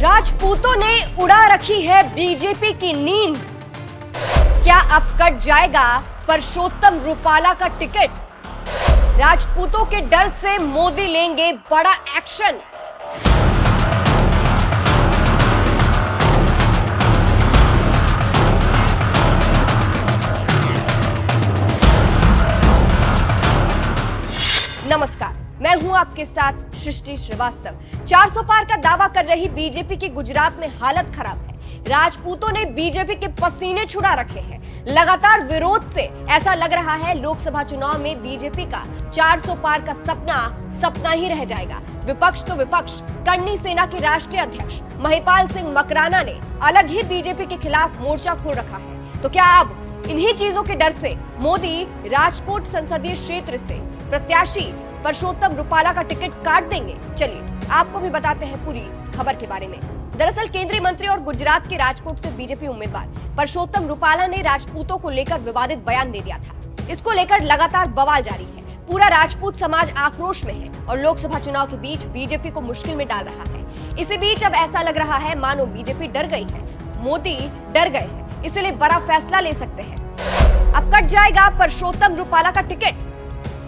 राजपूतों ने उड़ा रखी है बीजेपी की नींद। क्या अब कट जाएगा परषोत्तम रूपाला का टिकट? राजपूतों के डर से मोदी लेंगे बड़ा एक्शन। नमस्कार, मैं हूं आपके साथ सृष्टि श्रीवास्तव। 400 पार का दावा कर रही बीजेपी की गुजरात में हालत खराब है। राजपूतों ने बीजेपी के पसीने छुड़ा रखे हैं। लगातार विरोध से ऐसा लग रहा है लोकसभा चुनाव में बीजेपी का 400 पार का सपना ही रह जाएगा। विपक्ष तो विपक्ष, करनी सेना के राष्ट्रीय अध्यक्ष महिपाल सिंह मकराना ने अलग ही बीजेपी के खिलाफ मोर्चा खोल रखा है। तो क्या अब इन्हीं चीजों के डर से मोदी राजकोट संसदीय क्षेत्र से प्रत्याशी परषोत्तम रूपाला का टिकट काट देंगे? चलिए आपको भी बताते हैं पूरी खबर के बारे में। दरअसल केंद्रीय मंत्री और गुजरात के राजकोट से बीजेपी उम्मीदवार परषोत्तम रूपाला ने राजपूतों को लेकर विवादित बयान दे दिया था। इसको लेकर लगातार बवाल जारी है। पूरा राजपूत समाज आक्रोश में है और लोकसभा चुनाव के बीच बीजेपी को मुश्किल में डाल रहा है। इसी बीच अब ऐसा लग रहा है मानो बीजेपी डर गई है, मोदी डर गए हैं, इसलिए बड़ा फैसला ले सकते हैं। अब कट जाएगा परषोत्तम रूपाला का टिकट?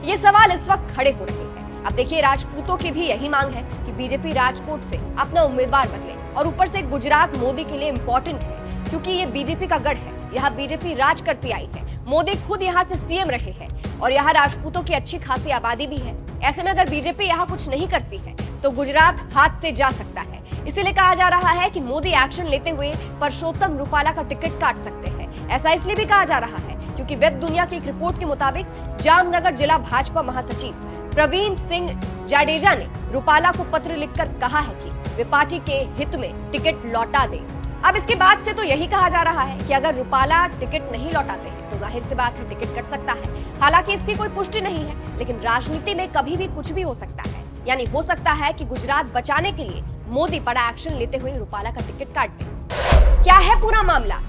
ये सवाल इस वक्त खड़े हो रहे हैं। अब देखिए, राजपूतों की भी यही मांग है कि बीजेपी राजकोट से अपना उम्मीदवार बदले और ऊपर से गुजरात मोदी के लिए इम्पोर्टेंट है क्योंकि ये बीजेपी का गढ़ है। यहाँ बीजेपी राज करती आई है, मोदी खुद यहाँ से सीएम रहे हैं और यहाँ राजपूतों की अच्छी खासी आबादी भी है। ऐसे में अगर बीजेपी यहाँ कुछ नहीं करती है तो गुजरात हाथ से जा सकता है। इसीलिए कहा जा रहा है कि मोदी एक्शन लेते हुए परषोत्तम रूपाला का टिकट काट सकते हैं। ऐसा इसलिए भी कहा जा रहा है क्योंकि वेब दुनिया की एक रिपोर्ट के मुताबिक जामनगर जिला भाजपा महासचिव प्रवीण सिंह जाडेजा ने रूपाला को पत्र लिखकर कहा है कि वे पार्टी के हित में टिकट लौटा दें। अब इसके बाद से तो यही कहा जा रहा है कि अगर रूपाला टिकट नहीं लौटाते हैं तो जाहिर सी बात है टिकट कट सकता है। हालांकि इसकी कोई पुष्टि नहीं है, लेकिन राजनीति में कभी भी कुछ भी हो सकता है। यानी हो सकता है कि गुजरात बचाने के लिए मोदी बड़ा एक्शन लेते हुए रूपाला का टिकट काट दें। क्या है पूरा मामला?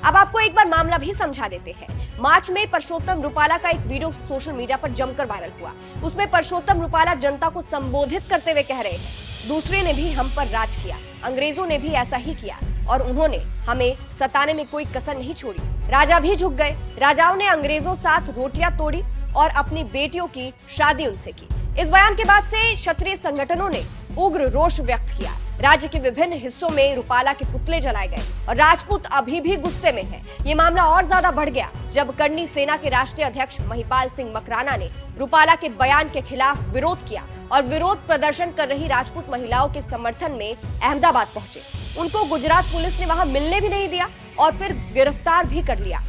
अब आपको एक बार मामला भी समझा देते हैं। मार्च में परषोत्तम रूपाला का एक वीडियो सोशल मीडिया पर जमकर वायरल हुआ। उसमें परषोत्तम रूपाला जनता को संबोधित करते हुए कह रहे हैं, दूसरे ने भी हम पर राज किया, अंग्रेजों ने भी ऐसा ही किया और उन्होंने हमें सताने में कोई कसर नहीं छोड़ी। राजा भी झुक गए, राजाओं ने अंग्रेजों साथ रोटियां तोड़ी और अपनी बेटियों की शादी उनसे की। इस बयान के बाद से क्षत्रिय संगठनों ने उग्र रोष व्यक्त किया। राज्य के विभिन्न हिस्सों में रूपाला के पुतले जलाए गए और राजपूत अभी भी गुस्से में हैं। ये मामला और ज्यादा बढ़ गया जब करनी सेना के राष्ट्रीय अध्यक्ष महिपाल सिंह मकराना ने रूपाला के बयान के खिलाफ विरोध किया और विरोध प्रदर्शन कर रही राजपूत महिलाओं के समर्थन में अहमदाबाद पहुंचे। उनको गुजरात पुलिस ने वहां मिलने भी नहीं दिया और फिर गिरफ्तार भी कर लिया,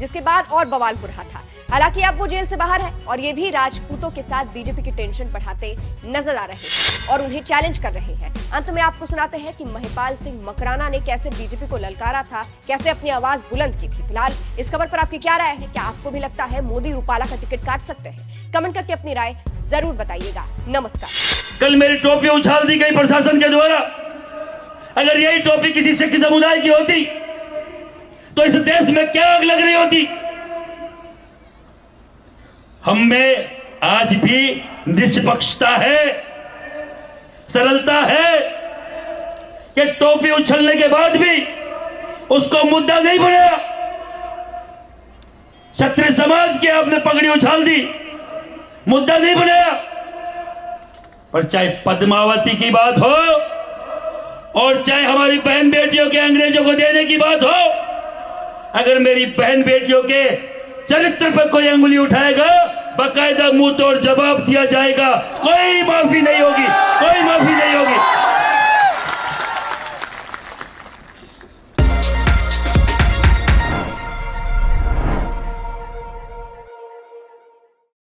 जिसके बाद और बवाल हो रहा था। हालांकि अब वो जेल से बाहर है और ये भी राजपूतों के साथ बीजेपी की टेंशन बढ़ाते नजर आ रहे हैं और उन्हें चैलेंज कर रहे हैं। अंत में आपको सुनाते हैं कि महिपाल सिंह मकराना ने कैसे बीजेपी को ललकारा था, कैसे अपनी आवाज बुलंद की थी। फिलहाल इस खबर पर आपकी क्या राय है? क्या आपको भी लगता है मोदी रूपाला का टिकट काट सकते हैं? कमेंट करके अपनी राय जरूर बताइएगा। नमस्कार। कल मेरी टोपी उछाल दी गई प्रशासन के द्वारा। अगर यही टोपी किसी सिख समुदाय की होती तो इस देश में क्या आग लग रही होती। हम में आज भी निष्पक्षता है, सरलता है कि टोपी उछलने के बाद भी उसको मुद्दा नहीं बनाया। क्षत्रिय समाज की आपने पगड़ी उछाल दी, मुद्दा नहीं बनाया। और चाहे पद्मावती की बात हो और चाहे हमारी बहन बेटियों के अंग्रेजों को देने की बात हो, अगर मेरी बहन बेटियों के चरित्र पर कोई अंगुली उठाएगा, बकायदा मुंह तोड़ जवाब दिया जाएगा। कोई माफी नहीं होगी, कोई माफी नहीं होगी।